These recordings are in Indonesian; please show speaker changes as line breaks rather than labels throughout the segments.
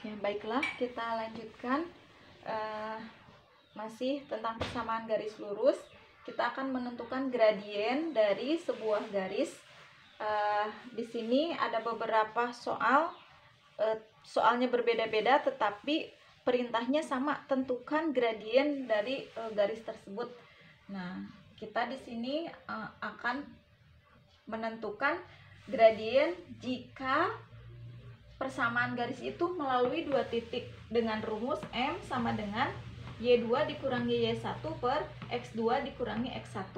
Ya, baiklah, kita lanjutkan. Masih tentang persamaan garis lurus. Kita akan menentukan gradien dari sebuah garis. Di sini ada beberapa soal. Soalnya berbeda-beda, tetapi perintahnya sama, tentukan gradien dari garis tersebut. Nah, kita di sini akan menentukan gradien jika persamaan garis itu melalui dua titik dengan rumus M sama dengan Y2 dikurangi Y1 per X2 dikurangi X1.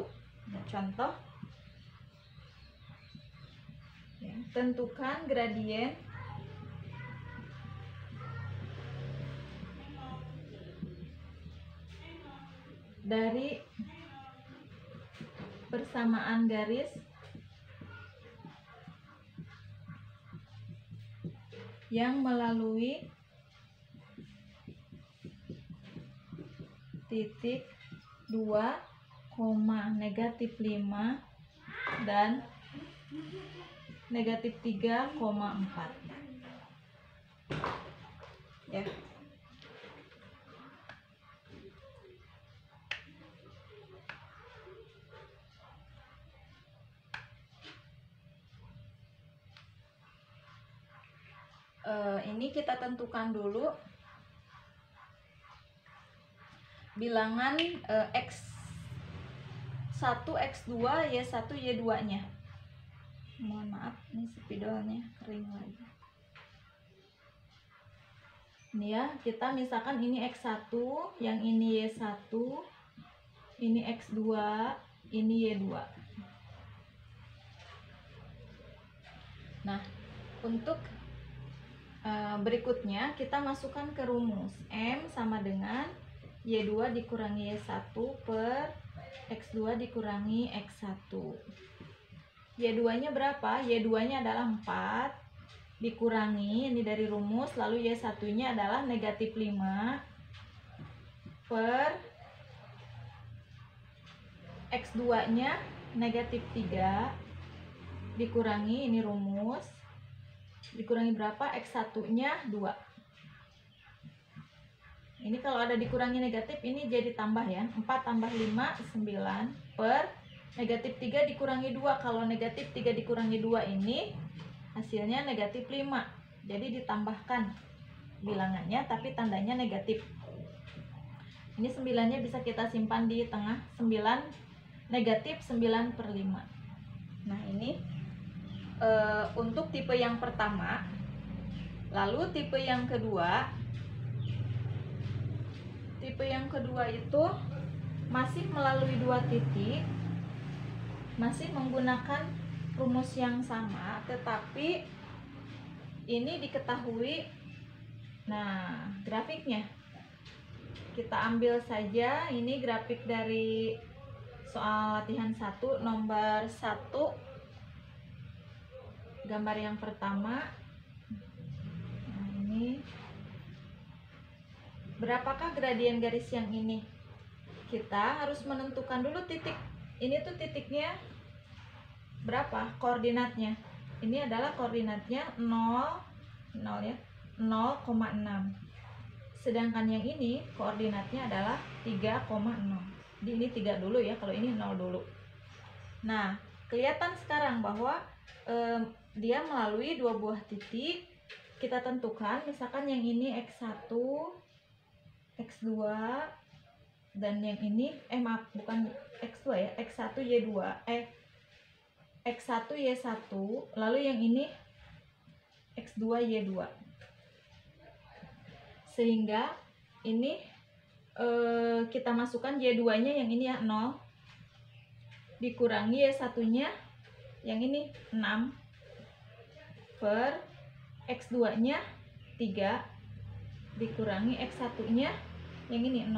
Nah, contoh, ya, tentukan gradien dari persamaan garis yang melalui titik 2, negatif 5 dan negatif 3,4. Ya. Ini kita tentukan dulu bilangan X1, X2, Y1, Y2 nya. Mohon maaf, ini spidolnya kering lagi. Ini ya, kita misalkan ini X1, yang ini Y1, ini X2, ini Y2. Nah, untuk berikutnya kita masukkan ke rumus M sama dengan Y2 dikurangi Y1 per X2 dikurangi X1. Y2 nya berapa? Y2 nya adalah 4 dikurangi, ini dari rumus, lalu Y1 nya adalah negatif 5 per X2 nya negatif 3 dikurangi, ini rumus, dikurangi berapa? X1 nya 2. Ini kalau ada dikurangi negatif, ini jadi tambah ya. 4 tambah 5, 9 per negatif 3 dikurangi 2. Kalau negatif 3 dikurangi 2 ini hasilnya negatif 5. Jadi ditambahkan bilangannya, tapi tandanya negatif. Ini 9-nya bisa kita simpan di tengah. 9 negatif 9 per 5. Nah, ini untuk tipe yang pertama. Lalu tipe yang kedua. Tipe yang kedua itu masih melalui dua titik, masih menggunakan rumus yang sama, tetapi ini diketahui. Nah, grafiknya kita ambil saja, ini grafik dari soal latihan 1 nomor 1, gambar yang pertama. Nah, ini berapakah gradien garis yang ini? Kita harus menentukan dulu titik. Ini tuh titiknya berapa? Koordinatnya. Ini adalah koordinatnya 0 ya, 0,6. Sedangkan yang ini koordinatnya adalah 3,0. Di ini 3 dulu ya, kalau ini 0 dulu. Nah, kelihatan sekarang bahwa dia melalui dua buah titik. Kita tentukan, misalkan yang ini X1, X2, dan yang ini maaf, bukan X2 ya, X1 Y2, X1 Y1, lalu yang ini X2 Y2. Sehingga ini kita masukkan Y2 nya yang ini ya 0 dikurangi Y1 nya yang ini 6 per X2 nya 3 dikurangi X1 nya yang ini 0.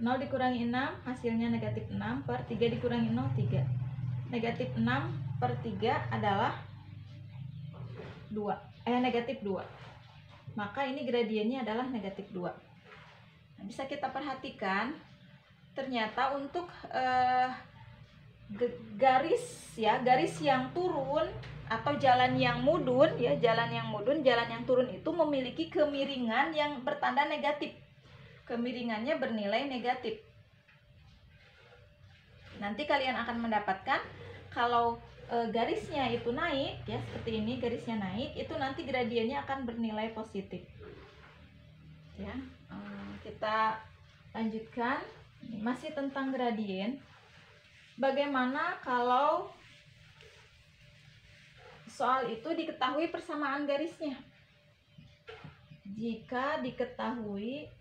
0 dikurangi 6 hasilnya negatif 6 per 3 dikurangi 0, 3. Negatif 6 per 3 adalah 2, negatif 2. Maka ini gradiennya adalah negatif 2. Nah, bisa kita perhatikan ternyata untuk garis yang turun atau jalan yang mudun ya, jalan yang turun itu memiliki kemiringan yang bertanda negatif. Kemiringannya bernilai negatif. Nanti kalian akan mendapatkan kalau garisnya itu naik ya, seperti ini, garisnya naik, itu nanti gradiennya akan bernilai positif. Ya, kita lanjutkan. Masih tentang gradien. Bagaimana kalau soal itu diketahui persamaan garisnya? Jika diketahui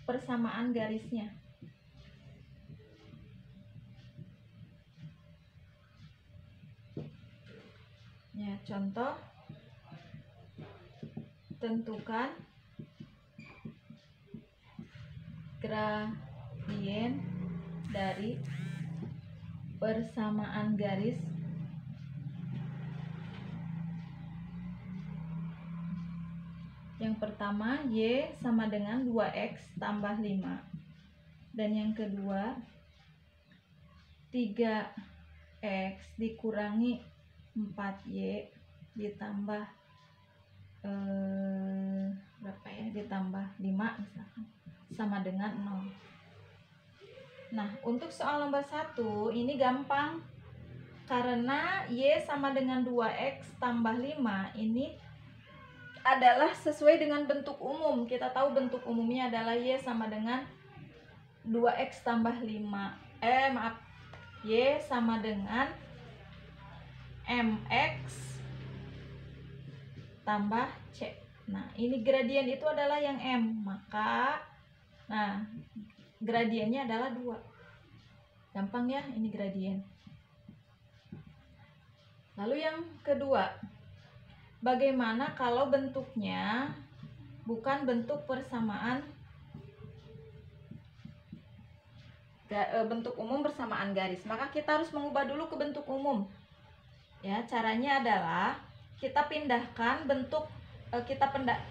persamaan garisnya. Ya, contoh, tentukan gradien dari persamaan garis yang pertama Y sama dengan 2X tambah 5, dan yang kedua 3X dikurangi 4Y ditambah berapa ya, ditambah 5 misalkan, sama dengan 0. Nah, untuk soal nomor 1 ini gampang, karena Y sama dengan 2X tambah 5 ini adalah sesuai dengan bentuk umum. Kita tahu bentuk umumnya adalah Y sama dengan 2X tambah 5. Y sama dengan MX tambah C. Nah, ini gradien itu adalah yang M, maka nah gradiennya adalah 2. Gampang ya, ini gradien. Lalu yang kedua, bagaimana kalau bentuknya bukan bentuk persamaan, bentuk umum bersamaan garis? Maka kita harus mengubah dulu ke bentuk umum. Ya, caranya adalah kita pindahkan bentuk,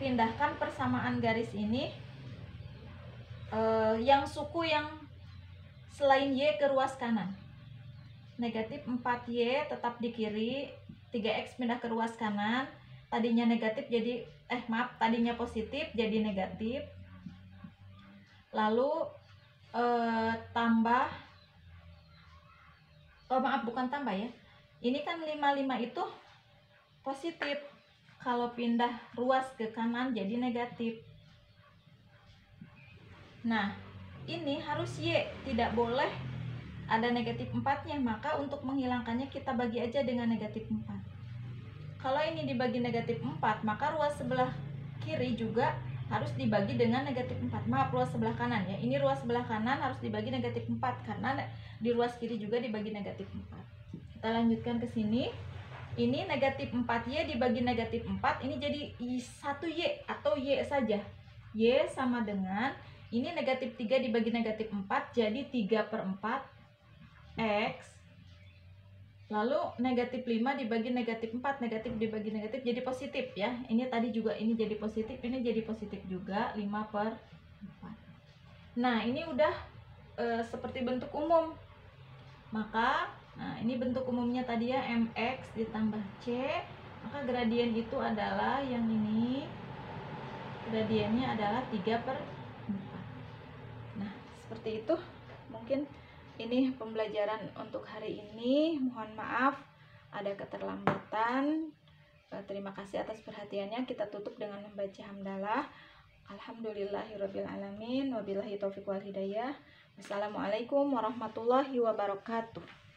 pindahkan persamaan garis ini yang suku yang selain Y ke ruas kanan. Negatif 4Y tetap di kiri, 3X pindah ke ruas kanan, tadinya negatif jadi tadinya positif jadi negatif. Lalu tambah, bukan tambah ya, ini kan 55 itu positif, kalau pindah ruas ke kanan jadi negatif. Nah, ini harus Y, tidak boleh ada negatif 4-nya, maka untuk menghilangkannya kita bagi aja dengan negatif 4. Kalau ini dibagi negatif 4, maka ruas sebelah kiri juga harus dibagi dengan negatif 4. Maaf, ruas sebelah kanan ya. Ini ruas sebelah kanan harus dibagi negatif 4, karena di ruas kiri juga dibagi negatif 4. Kita lanjutkan ke sini. Ini negatif 4Y dibagi negatif 4, ini jadi 1Y atau Y saja. Y sama dengan, ini negatif 3 dibagi negatif 4, jadi 3/4 X. Lalu negatif 5 dibagi negatif 4, negatif dibagi negatif jadi positif ya. Ini tadi juga ini jadi positif, ini jadi positif juga, 5/4. Nah, ini udah seperti bentuk umum. Maka, nah ini bentuk umumnya tadi ya, MX ditambah C. Maka gradien itu adalah yang ini. Gradiennya adalah 3/4. Nah, seperti itu. Mungkin ini pembelajaran untuk hari ini. Mohon maaf ada keterlambatan. Terima kasih atas perhatiannya. Kita tutup dengan membaca hamdalah. Alhamdulillahirabbil alamin, wabillahi taufiq wal hidayah. Wassalamualaikum warahmatullahi wabarakatuh.